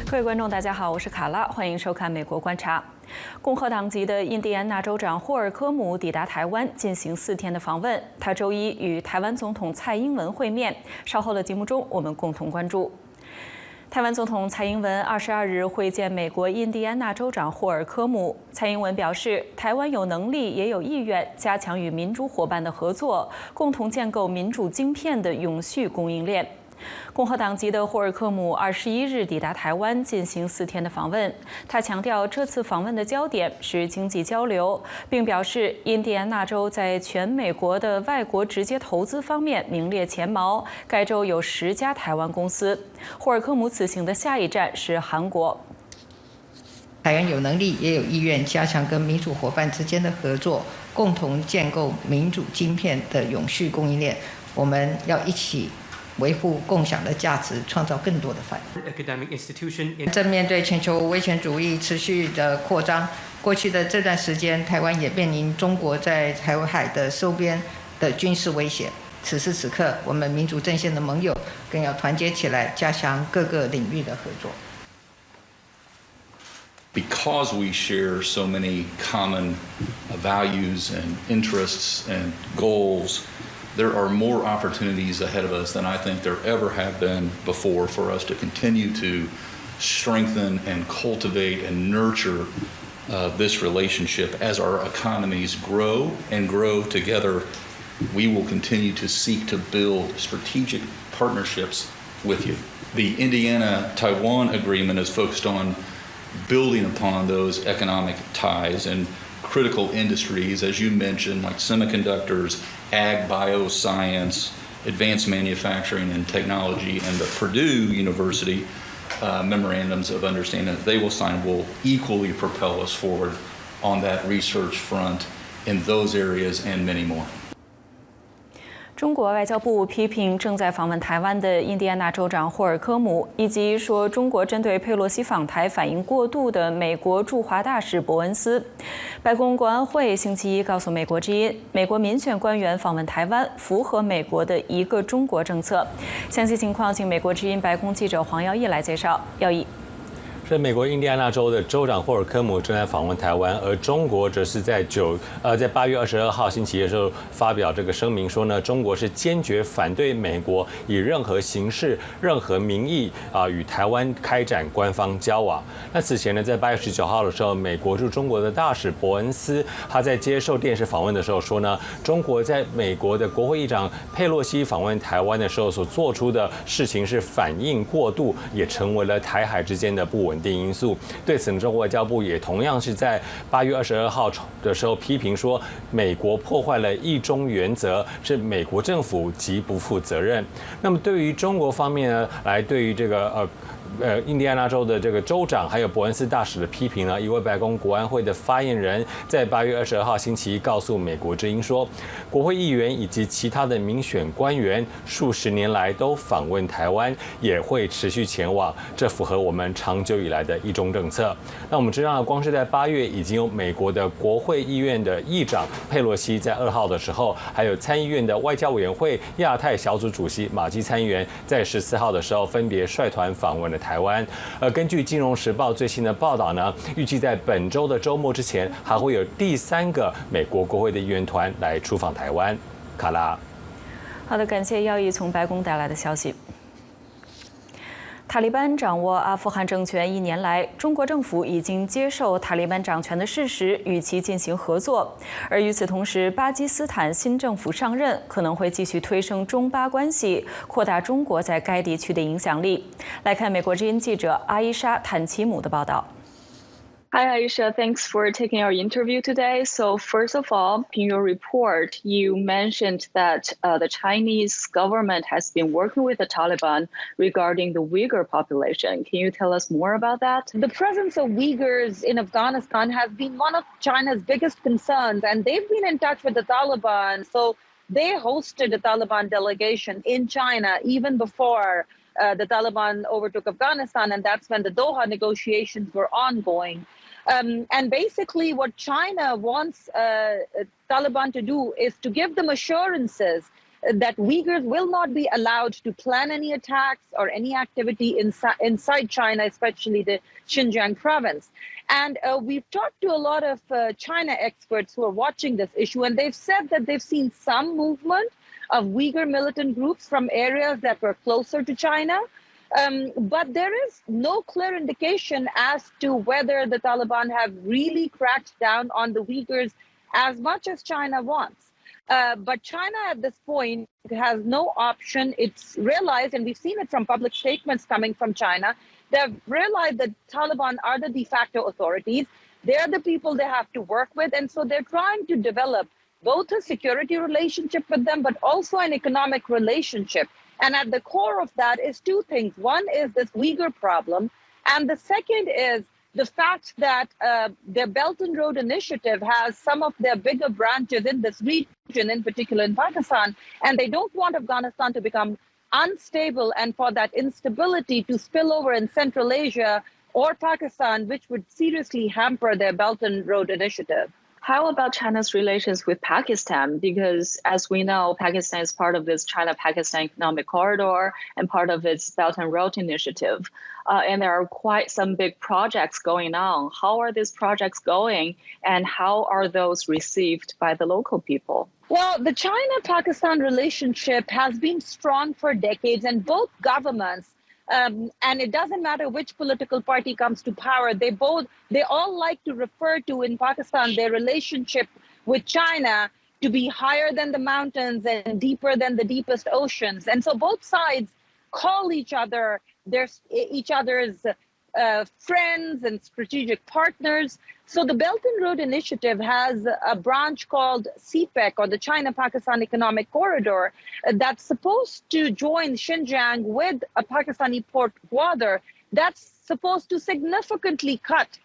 各位观众，大家好，我是卡拉，欢迎收看《美国观察》。共和党籍的印第安纳州长霍尔科姆抵达台湾进行4天的访问，他周一与台湾总统蔡英文会面。稍后的节目中，我们共同关注。台湾总统蔡英文22日会见美国印第安纳州长霍尔科姆。蔡英文表示，台湾有能力也有意愿加强与民主伙伴的合作，共同建构民主晶片的永续供应链。共和党籍的霍尔科姆21日抵达台湾进行4天的访问。他强调，这次访问的焦点是经济交流，并表示印第安纳州在全美国的外国直接投资方面名列前茅，该州有10家台湾公司。霍尔科姆此行的下一站是韩国。台湾有能力也有意愿加强跟民主伙伴之间的合作，共同建构民主晶片的永续供应链。我们要一起维护共享的价值，创造更多的繁荣。正面对全球威权主义持续的扩张，过去的这段时间，台湾也面临中国在台湾海的周边的军事威胁。此时此刻，我们民主阵线的盟友更要团结起来，加强各个领域的合作。Because we share so many common values and interests and goals, there are more opportunities ahead of us than I think there ever have been before for us to continue to strengthen and cultivate and nurture this relationship. As our economies grow and grow together, we will continue to seek to build strategic partnerships with you. The Indiana-Taiwan agreement is focused on building upon those economic ties and critical industries, as you mentioned, like semiconductors, ag, bioscience, advanced manufacturing and technology, and the Purdue University memorandums of understanding that they will sign will equally propel us forward on that research front in those areas and many more. 中国外交部批评正在访问台湾的印第安纳州长霍尔科姆，以及说中国针对佩洛西访台反应过度的美国驻华大使伯恩斯。白宫国安会星期一告诉美国之音，美国民选官员访问台湾符合美国的一个中国政策。详细情况，请美国之音白宫记者黄耀义来介绍。耀义。是美国印第安纳州的州长霍尔科姆正在访问台湾，而中国则是在8月22号星期一的时候发表这个声明，说呢，中国是坚决反对美国以任何形式、任何名义与台湾开展官方交往。那此前呢，在8月19号的时候，美国驻中国的大使伯恩斯他在接受电视访问的时候说呢，中国在美国的国会议长佩洛西访问台湾的时候所做出的事情是反应过度，也成为了台海之间的不稳定因素。对此呢，中国外交部也同样是在8月22号的时候批评说，美国破坏了一中原则，是美国政府极不负责任。那么对于中国方面呢，对于这个印第安纳州的这个州长还有伯恩斯大使的批评呢，一位白宫国安会的发言人在8月22号星期一告诉美国之音说，国会议员以及其他的民选官员数十年来都访问台湾，也会持续前往，这符合我们长久以来的一中政策。那我们知道，光是在8月已经有美国的国会议院的议长佩洛西在2号的时候，还有参议院的外交委员会亚太小组主席马基参议员在14号的时候分别率团访问了台湾。根据《金融时报》最新的报道呢，预计在本周的周末之前，还会有第3个美国国会的议员团来出访台湾。卡拉，好的，感谢耀义从白宫带来的消息。塔利班掌握阿富汗政权1年来，中国政府已经接受塔利班掌权的事实，与其进行合作。而与此同时，巴基斯坦新政府上任可能会继续推升中巴关系，扩大中国在该地区的影响力。来看美国之音记者阿伊莎·坦奇姆的报道。Hi, Aisha. Thanks for taking our interview today. So first of all, in your report, you mentioned that the Chinese government has been working with the Taliban regarding the Uyghur population. Can you tell us more about that? The presence of Uyghurs in Afghanistan has been one of China's biggest concerns, and they've been in touch with the Taliban. So they hosted a Taliban delegation in China even before the Taliban overtook Afghanistan, and that's when the Doha negotiations were ongoing. And basically what China wants Taliban to do is to give them assurances that Uyghurs will not be allowed to plan any attacks or any activity inside China, especially the Xinjiang province. And we've talked to a lot of China experts who are watching this issue, and they've said that they've seen some movement of Uyghur militant groups from areas that were closer to China. But there is no clear indication as to whether the Taliban have really cracked down on the Uyghurs as much as China wants. But China at this point has no option. It's realized, and we've seen it from public statements coming from China, they've realized that Taliban are the de facto authorities. They're the people they have to work with. And so they're trying to develop both a security relationship with them, but also an economic relationship. And at the core of that is two things. One is this Uyghur problem. And the second is the fact that their Belt and Road Initiative has some of their bigger branches in this region, in particular in Pakistan, and they don't want Afghanistan to become unstable and for that instability to spill over in Central Asia or Pakistan, which would seriously hamper their Belt and Road Initiative. How about China's relations with Pakistan? Because as we know, Pakistan is part of this China-Pakistan Economic Corridor and part of its Belt and Road Initiative. And there are quite some big projects going on. How are these projects going, and how are those received by the local people? Well, the China-Pakistan relationship has been strong for decades, and both governments, and it doesn't matter which political party comes to power, they all like to refer to in Pakistan their relationship with China to be higher than the mountains and deeper than the deepest oceans. And so both sides call each other each other's friends and strategic partners. So the Belt and Road Initiative has a branch called CPEC, or the China-Pakistan Economic Corridor, that's supposed to join Xinjiang with a Pakistani port Gwadar. That's supposed to significantly cut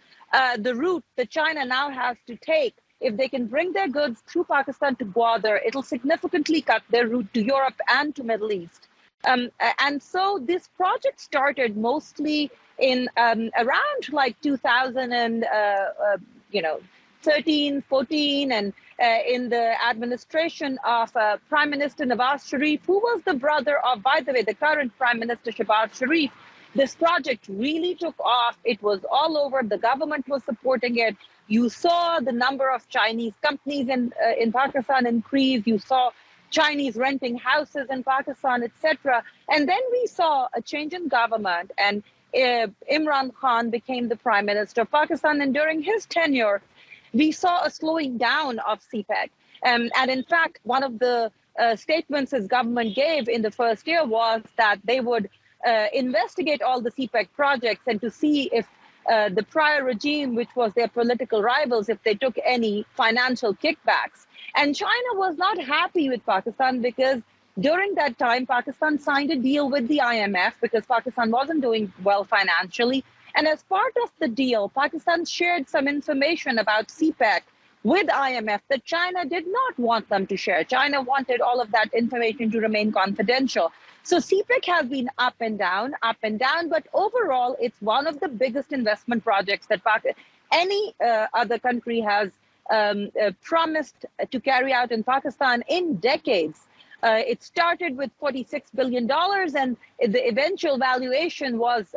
the route that China now has to take. If they can bring their goods through Pakistan to Gwadar, it'll significantly cut their route to Europe and to Middle East. And so this project started mostly in around like 2013, 14, and in the administration of Prime Minister Nawaz Sharif, who was the brother of, by the way, the current Prime Minister Shehbaz Sharif. This project really took off. It was all over. The government was supporting it. You saw the number of Chinese companies in Pakistan increase. You saw Chinese renting houses in Pakistan, etc. And then we saw a change in government, and Imran Khan became the Prime Minister of Pakistan. And during his tenure, we saw a slowing down of CPEC. And in fact, one of the statements his government gave in the first year was that they would investigate all the CPEC projects and to see if the prior regime, which was their political rivals, if they took any financial kickbacks. And China was not happy with Pakistan because during that time, Pakistan signed a deal with the IMF because Pakistan wasn't doing well financially. And as part of the deal, Pakistan shared some information about CPEC with IMF that China did not want them to share. China wanted all of that information to remain confidential. So CPEC has been up and down, but overall, it's one of the biggest investment projects that any other country has promised to carry out in Pakistan in decades. It started with $46 billion, and the eventual valuation was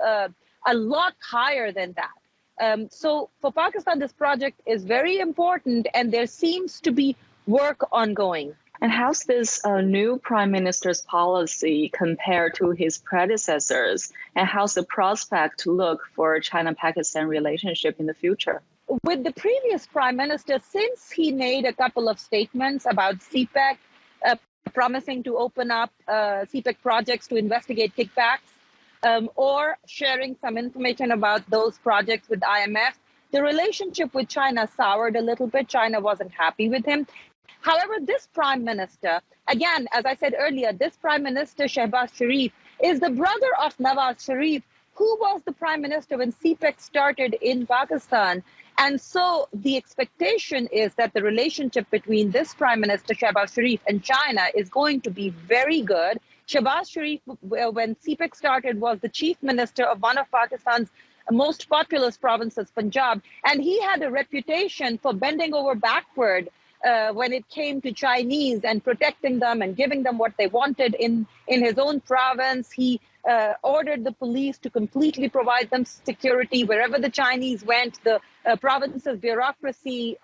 a lot higher than that. So for Pakistan, this project is very important, and there seems to be work ongoing. And how's this new prime minister's policy compared to his predecessors? And how's the prospect look for China-Pakistan relationship in the future? With the previous prime minister, since he made a couple of statements about CPEC, promising to open up CPEC projects to investigate kickbacks, or sharing some information about those projects with IMF, the relationship with China soured a little bit. China wasn't happy with him. However, this prime minister, again, as I said earlier, this prime minister, Shehbaz Sharif, is the brother of Nawaz Sharif, who was the prime minister when CPEC started in Pakistan. And so the expectation is that the relationship between this prime minister, Shehbaz Sharif, and China is going to be very good. Shehbaz Sharif, when CPEC started, was the chief minister of one of Pakistan's most populous provinces, Punjab, and he had a reputation for bending over backward when it came to Chinese and protecting them and giving them what they wanted in his own province. He ordered the police to completely provide them security wherever the Chinese went. The province's bureaucracy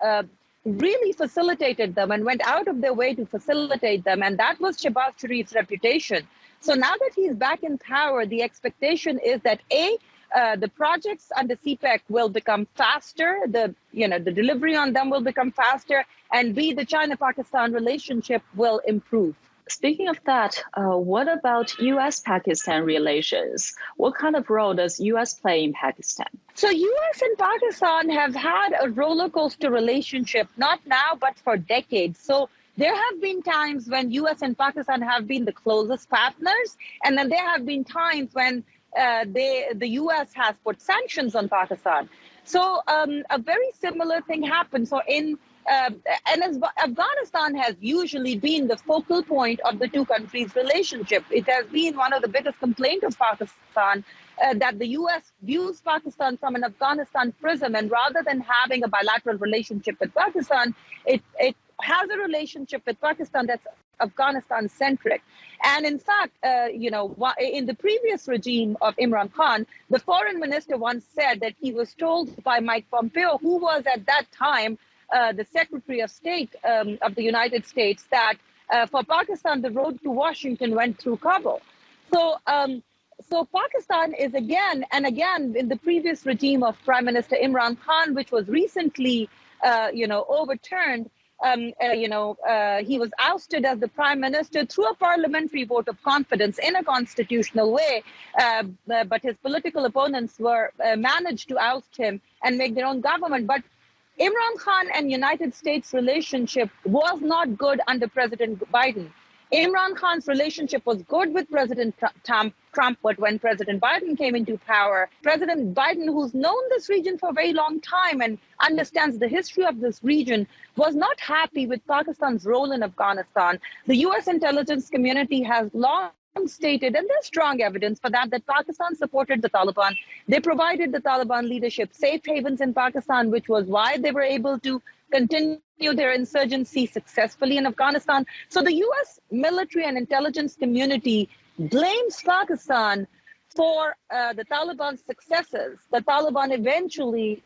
really facilitated them and went out of their way to facilitate them. And that was Shehbaz Sharif's reputation. So now that he's back in power, the expectation is that the projects under CPEC will become faster. The delivery on them will become faster, and B, the China-Pakistan relationship will improve. Speaking of that, what about U.S.-Pakistan relations? What kind of role does U.S. play in Pakistan? So U.S. and Pakistan have had a roller coaster relationship, not now, but for decades. So there have been times when U.S. and Pakistan have been the closest partners, and then there have been times when the U.S. has put sanctions on Pakistan. So a very similar thing happened. So and as Afghanistan has usually been the focal point of the two countries' relationship. It has been one of the biggest complaints of Pakistan that the U.S. views Pakistan from an Afghanistan prism, and rather than having a bilateral relationship with Pakistan, it has a relationship with Pakistan that's Afghanistan-centric. And in fact, in the previous regime of Imran Khan, the foreign minister once said that he was told by Mike Pompeo, who was at that time the Secretary of State of the United States, that for Pakistan, the road to Washington went through Kabul. So Pakistan is again and again in the previous regime of Prime Minister Imran Khan, which was recently, overturned. He was ousted as the prime minister through a parliamentary vote of confidence in a constitutional way, but his political opponents managed to oust him and make their own government. But Imran Khan and United States relationship was not good under President Biden. Imran Khan's relationship was good with President Trump, but when President Biden came into power, President Biden, who's known this region for a very long time and understands the history of this region, was not happy with Pakistan's role in Afghanistan. The U.S. intelligence community has long stated, and there's strong evidence for that Pakistan supported the Taliban. They provided the Taliban leadership safe havens in Pakistan, which was why they were able to continue their insurgency successfully in Afghanistan. So the U.S. military and intelligence community blames Pakistan for the Taliban's successes, the Taliban eventually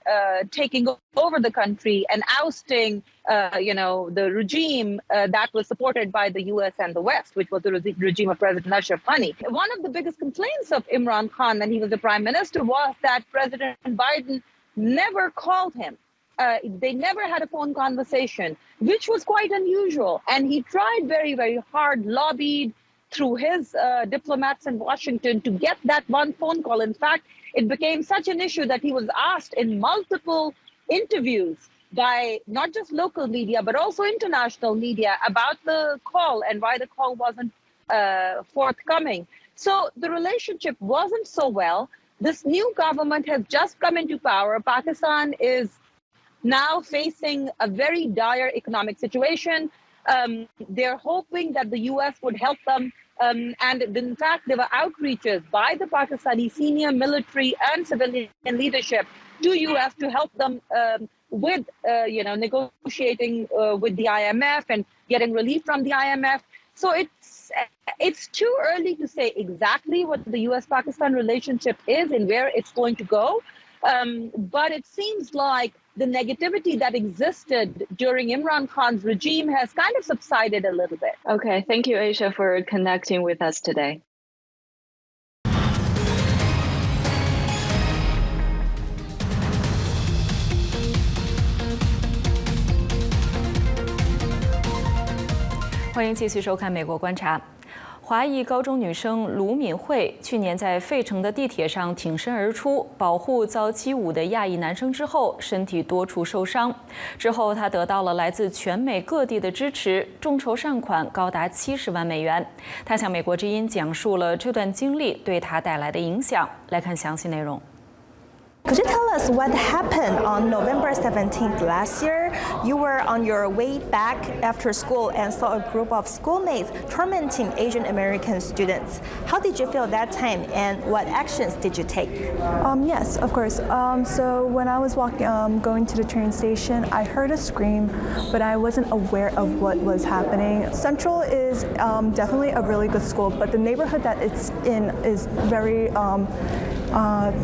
taking over the country and ousting, the regime that was supported by the U.S. and the West, which was the regime of President Ashraf Ghani. One of the biggest complaints of Imran Khan when he was the prime minister was that President Biden never called him. They never had a phone conversation, which was quite unusual. And he tried very, very hard, lobbied through his diplomats in Washington to get that one phone call. In fact, it became such an issue that he was asked in multiple interviews by not just local media, but also international media about the call and why the call wasn't forthcoming. So the relationship wasn't so well. This new government has just come into power. Pakistan is now facing a very dire economic situation. They're hoping that the U.S. would help them. And in fact, there were outreaches by the Pakistani senior military and civilian leadership to U.S. to help them with, negotiating with the IMF and getting relief from the IMF. So it's too early to say exactly what the U.S.-Pakistan relationship is and where it's going to go. But it seems like the negativity that existed during Imran Khan's regime has kind of subsided a little bit. Okay, thank you, Aisha, for connecting with us today.《欢迎继续收看《美国观察》。华裔高中女生卢敏慧去年在费城的地铁上挺身而出，保护遭欺侮的亚裔男生之后，身体多处受伤。之后，她得到了来自全美各地的支持，众筹善款高达70万美元。她向美国之音讲述了这段经历对她带来的影响。来看详细内容。可 Could you tell us what happened on November 17th last year? You were on your way back after school and saw a group of schoolmates tormenting Asian American students. How did you feel that time, and what actions did you take? Yes, of course. So when I was going to the train station, I heard a scream, but I wasn't aware of what was happening. Central is definitely a really good school, but the neighborhood that it's in is very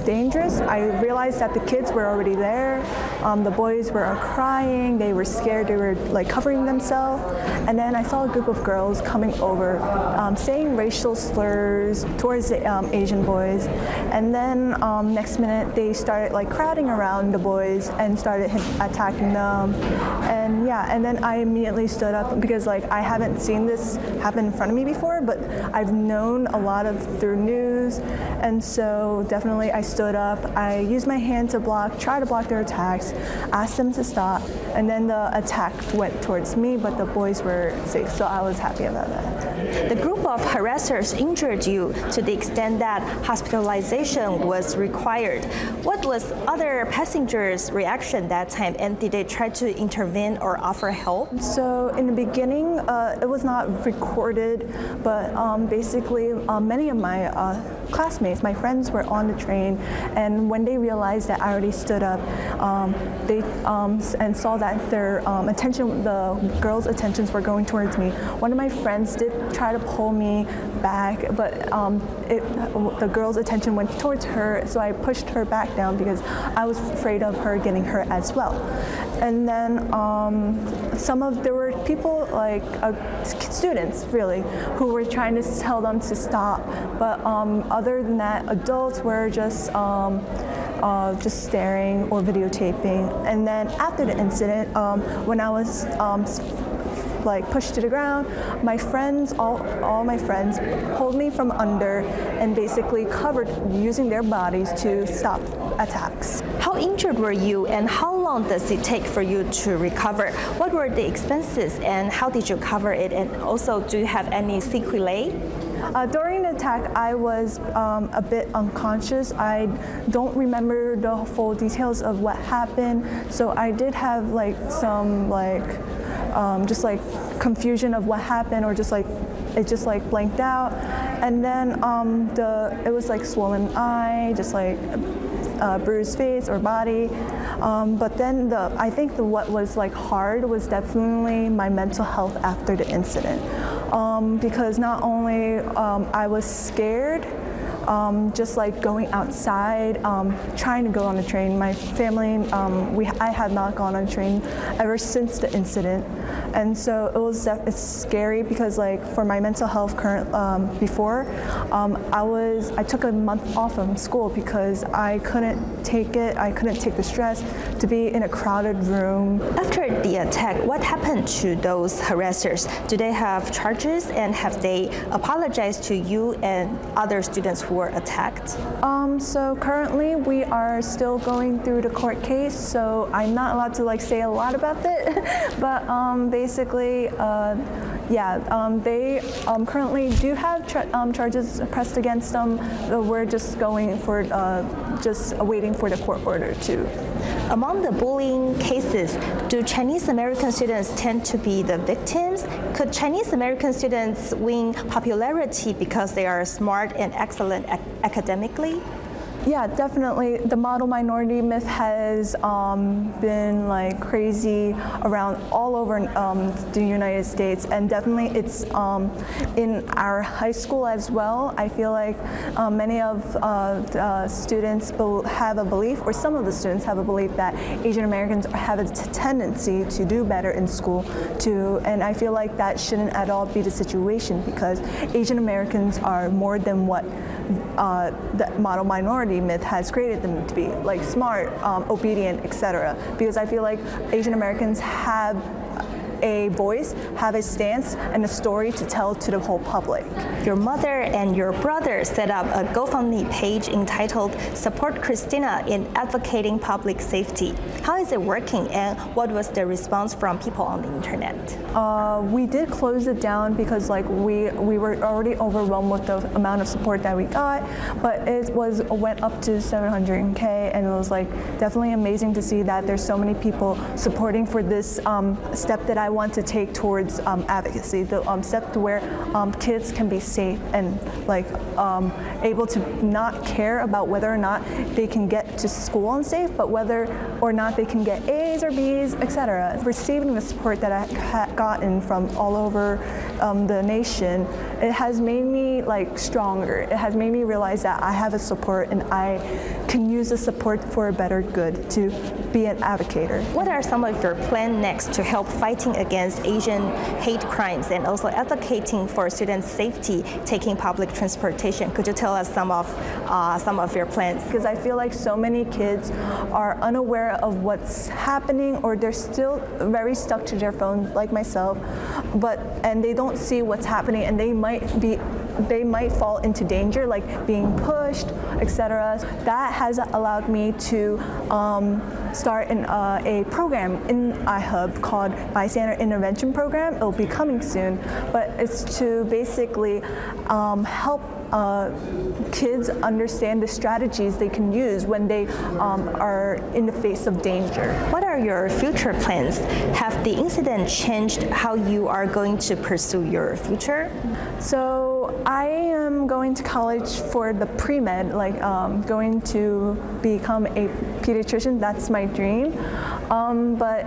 dangerous. I realized that the kids were already there. The boys were crying. They were scared. They were like covering themselves. And then I saw a group of girls coming over, saying racial slurs towards the Asian boys. And then next minute they started like crowding around the boys and started attacking them. And yeah, and then I immediately stood up because like I haven't seen this happen in front of me before, but I've known a lot through news. And so definitely I stood up. I used my hand to try to block their attacks, asked them to stop, and then the attack went towards me, but the boys were safe, so I was happy about that. The group of harassers injured you to the extent that hospitalization was required. What was other passengers' reaction that time, and did they try to intervene or offer help? So in the beginning, it was not recorded, but basically many of my classmates, my friends were on the train, and when they realized that I already stood up, they and saw that their the girls' attentions were going towards me. One of my friends did try to pull me back, but the girl's attention went towards her, so I pushed her back down because I was afraid of her getting hurt as well. And then there were people like students really who were trying to tell them to stop, but other than that, adults were just staring or videotaping. And then after the incident, when I was like pushed to the ground, my friends, all my friends pulled me from under and basically covered using their bodies to stop attacks. How injured were you, and how long does it take for you to recover? What were the expenses, and how did you cover it? And also, do you have any sequelae? During the attack, I was a bit unconscious. I don't remember the full details of what happened, so I did have like some just like confusion of what happened, or just like it just like blanked out. And then it was like swollen eye, just like bruised face or body. But then I think what was like hard was definitely my mental health after the incident. Because not only I was scared, just like going outside, trying to go on a train. My family, I had not gone on a train ever since the incident, and so it's scary because like for my mental health before, I took a month off from school because I couldn't take it. I couldn't take the stress to be in a crowded room. After the attack, what happened to those harassers? Do they have charges, and have they apologized to you and other students who were attacked? So currently we are still going through the court case, so I'm not allowed to like say a lot about it. But basically, they currently do have charges pressed against them. We're just going for just waiting for the court order too. Among the bullying cases, do Chinese American students tend to be the victims? Could Chinese American students win popularity because they are smart and excellent academically? Yeah, definitely. The model minority myth has been like crazy around all over the United States, and definitely it's in our high school as well. I feel like many of the students have a belief, or some of the students have a belief, that Asian Americans have a tendency to do better in school too, and I feel like that shouldn't at all be the situation, because Asian Americans are more than what the model minority myth has created them to be, like smart, obedient, etc. Because I feel like Asian Americans have a voice, have a stance, and a story to tell to the whole public. Your mother and your brother set up a GoFundMe page entitled Support Christina in Advocating Public Safety. How is it working, and what was the response from people on the internet? We did close it down because we were already overwhelmed with the amount of support that we got, but it went up to 700K, and it was definitely amazing to see that there's so many people supporting for this step that I want to take towards advocacy, the step to where kids can be safe and able to not care about whether or not they can get to school unsafe, but whether or not they can get A's or B's, etc. Receiving the support that I had gotten from all over the nation, it has made me stronger. It has made me realize that I have a support and I can use the support for a better good to be an advocator. What are some of your plans next to help fighting against Asian hate crimes and also advocating for students' safety taking public transportation? Could you tell us some of your plans? Because I feel like so many kids are unaware of what's happening, or they're still very stuck to their phones, like myself, and they don't see what's happening, and they might fall into danger, like being pushed, etc. That has allowed me to start a program in iHub called Bystander Intervention Program. It'll be coming soon, but it's to basically help kids understand the strategies they can use when they are in the face of danger. What are your future plans? Have the incident changed how you are going to pursue your future? So I am going to college for the pre-med, going to become a pediatrician. That's my dream. But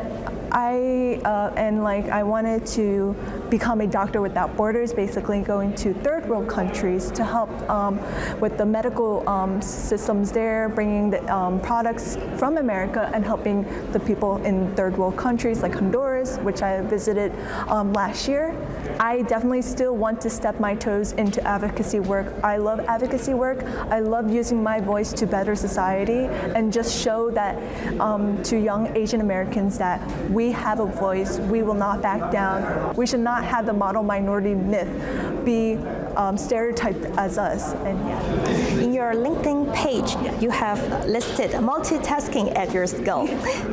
I wanted to become a doctor without borders, basically going to third world countries to help with the medical systems there, bringing the products from America and helping the people in third world countries like Honduras, which I visited last year. I definitely still want to step my toes into advocacy work. I love advocacy work. I love using my voice to better society and just show that to young Asian Americans that we have a voice, we will not back down. We should not have the model minority myth be stereotyped as us. In your LinkedIn page, you have listed multitasking as your skill.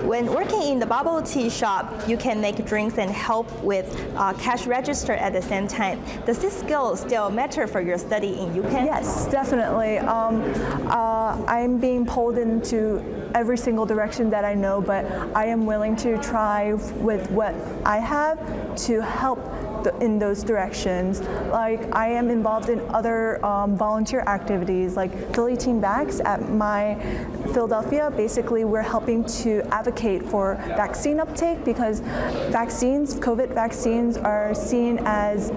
When working in the bubble tea shop, you can make drinks and help with cash register at the same time. Does this skill still matter for your study in UPenn? Yes, definitely. I'm being pulled into every single direction that I know, but I am willing to try with what I have to help in those directions. I am involved in other volunteer activities like Philly Teen Vax at my Philadelphia. Basically, we're helping to advocate for vaccine uptake because COVID vaccines are seen as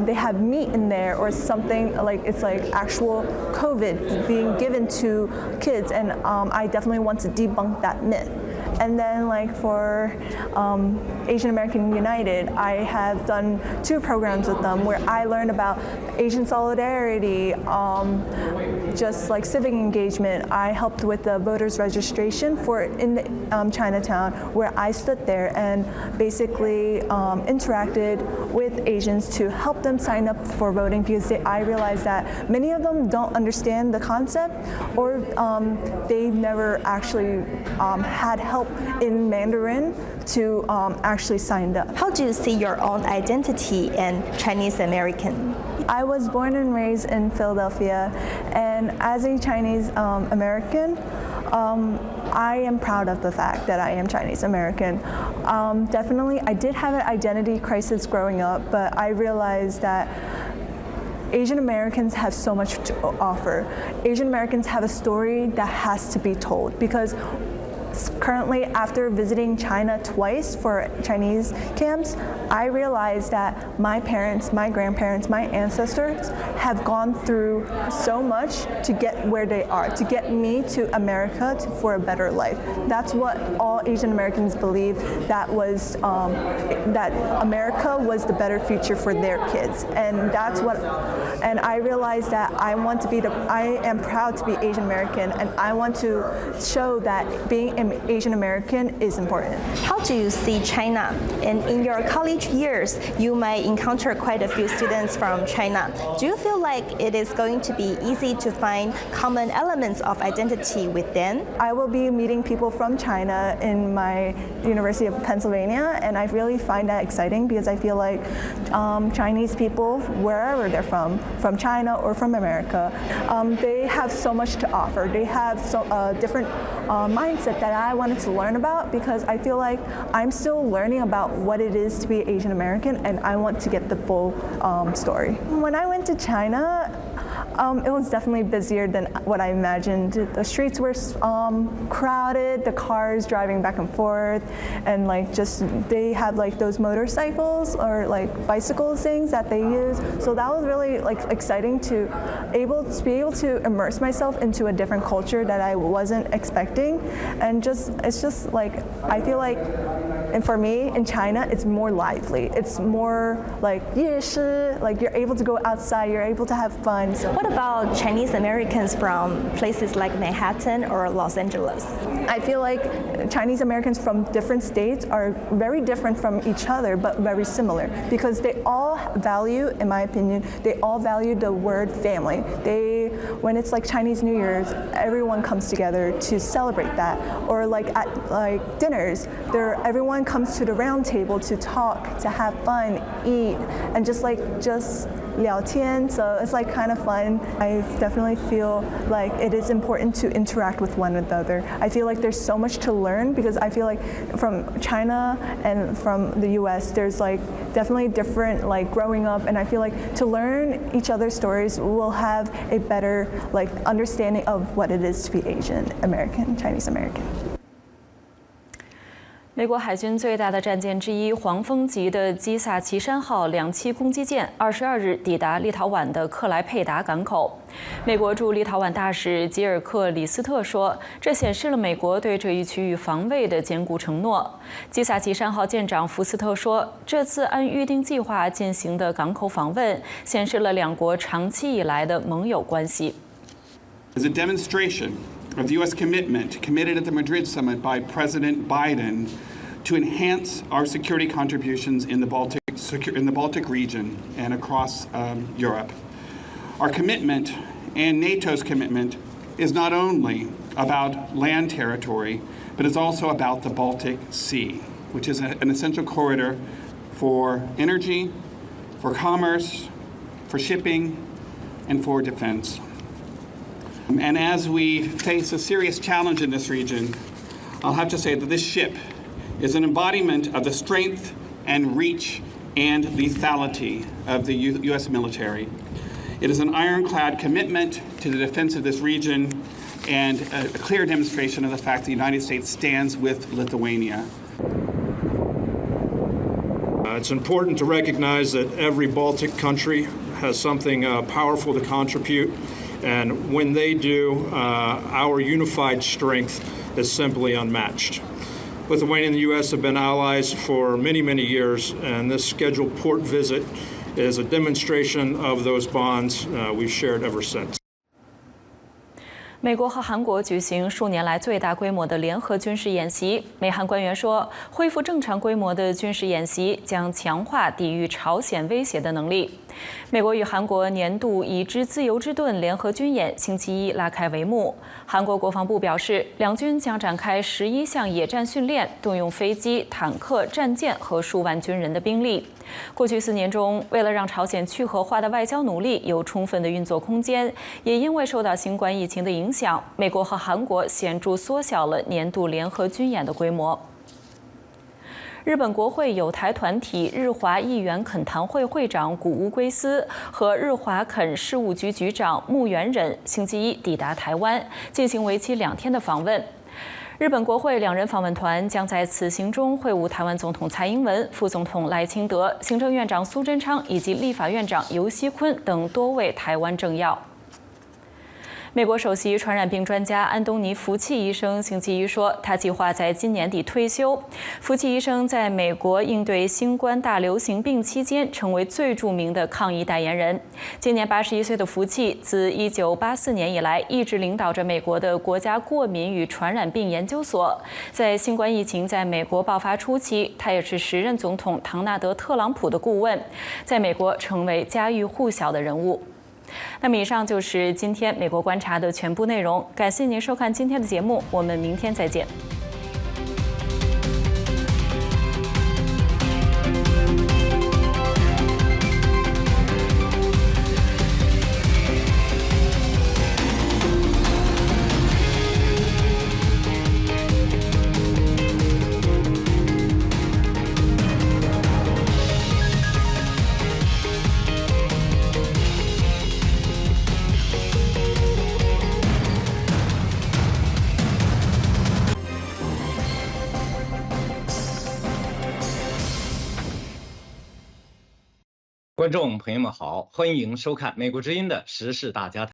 they have meat in there or something it's like actual COVID being given to kids, and I definitely want to debunk that myth. And then for Asian American United, I have done 2 programs with them where I learned about Asian solidarity, just civic engagement. I helped with the voters registration in Chinatown, where I stood there and basically interacted with Asians to help them sign up for voting, because I realized that many of them don't understand the concept, or they never actually had help in Mandarin to actually sign up. How do you see your own identity and Chinese American? I was born and raised in Philadelphia, and as a Chinese American, I am proud of the fact that I am Chinese American. Definitely, I did have an identity crisis growing up, but I realized that Asian Americans have so much to offer. Asian Americans have a story that has to be told, because currently, after visiting China twice for Chinese camps, I realized that my parents, my grandparents, my ancestors have gone through so much to get where they are, to get me to America for a better life. That's what all Asian Americans believe, that America was the better future for their kids. And and I realized that I am proud to be Asian American, and I want to show that being an Asian American is important. How do you see China? And in your college years, you might encounter quite a few students from China. Do you feel like it is going to be easy to find common elements of identity with them? I will be meeting people from China in my University of Pennsylvania, and I really find that exciting because I feel like Chinese people, wherever they're from China or from America, they have so much to offer. They have different mindset that I wanted to learn about because I feel like I'm still learning about what it is to be Asian American, and I want to get the full story. When I went to China, it was definitely busier than what I imagined. The streets were crowded, the cars driving back and forth, and they have those motorcycles or bicycle things that they use. So that was really exciting to be able to immerse myself into a different culture that I wasn't expecting, and it's just I feel like. And for me, in China, it's more lively. It's more夜市, you're able to go outside, you're able to have fun. So. What about Chinese Americans from places like Manhattan or Los Angeles? I feel like Chinese Americans from different states are very different from each other, but very similar because they all value, in my opinion, they all value the word family. When it's Chinese New Year's, everyone comes together to celebrate that. Or at dinners, everyone comes to the round table to talk, to have fun, eat, and just 聊天, so it's kind of fun. I definitely feel like it is important to interact with one another. I feel like there's so much to learn because I feel like from China and from the US, there's definitely different growing up, and I feel like to learn each other's stories will have a better understanding of what it is to be Asian American, Chinese American. 美国海军最大的战舰之一黄蜂级的基萨奇山号两栖攻击舰22日抵达立陶宛的克莱佩达港口。美国驻立陶宛大使吉尔克里斯特说，这显示了美国对这一区域防卫的坚固承诺。基萨奇山号舰长福斯特说，这次按预定计划进行的港口访问，显示了两国长期以来的盟友关系。As a demonstration of the U.S. committed at the Madrid summit by President Biden to enhance our security contributions in the Baltic region and across Europe. Our commitment and NATO's commitment is not only about land territory, but it's also about the Baltic Sea, which is an essential corridor for energy, for commerce, for shipping, and for defense. And as we face a serious challenge in this region, I'll have to say that this ship is an embodiment of the strength and reach and lethality of the U.S. military. It is an ironclad commitment to the defense of this region and a clear demonstration of the fact the United States stands with Lithuania. It's important to recognize that every Baltic country has something powerful to contribute. And when they do, our unified strength is simply unmatched. Lithuania and the U.S. have been allies for many, many years, and this scheduled port visit is a demonstration of those bonds we've shared ever since. 美国和韩国举行数年来最大规模的联合军事演习。美韩官员说，恢复正常规模的军事演习将强化抵御朝鲜威胁的能力。美国与韩国年度已知自由之盾联合军演星期一拉开帷幕。韩国国防部表示，两军将展开11项野战训练，动用飞机、坦克、战舰和数万军人的兵力。过去4年中，为了让朝鲜去核化的外交努力有充分的运作空间，也因为受到新冠疫情的影响，美国和韩国显著缩小了年度联合军演的规模。日本国会友台团体日华议员恳谈会会长谷乌圭司和日华垦事务局局长木原忍星期一抵达台湾，进行为期2天的访问。日本国会2人访问团将在此行中会晤台湾总统蔡英文、副总统赖清德、行政院长苏贞昌以及立法院长游锡堃等多位台湾政要。美国首席传染病专家安东尼·福奇医生星期一说，他计划在今年底退休。福奇医生在美国应对新冠大流行病期间，成为最著名的抗疫代言人。今年81岁的福奇，自1984年以来，一直领导着美国的国家过敏与传染病研究所。在新冠疫情在美国爆发初期，他也是时任总统唐纳德·特朗普的顾问，在美国成为家喻户晓的人物。那么以上就是今天美国观察的全部内容，感谢您收看今天的节目，我们明天再见。观众朋友们好，欢迎收看美国之音的时事大家谈。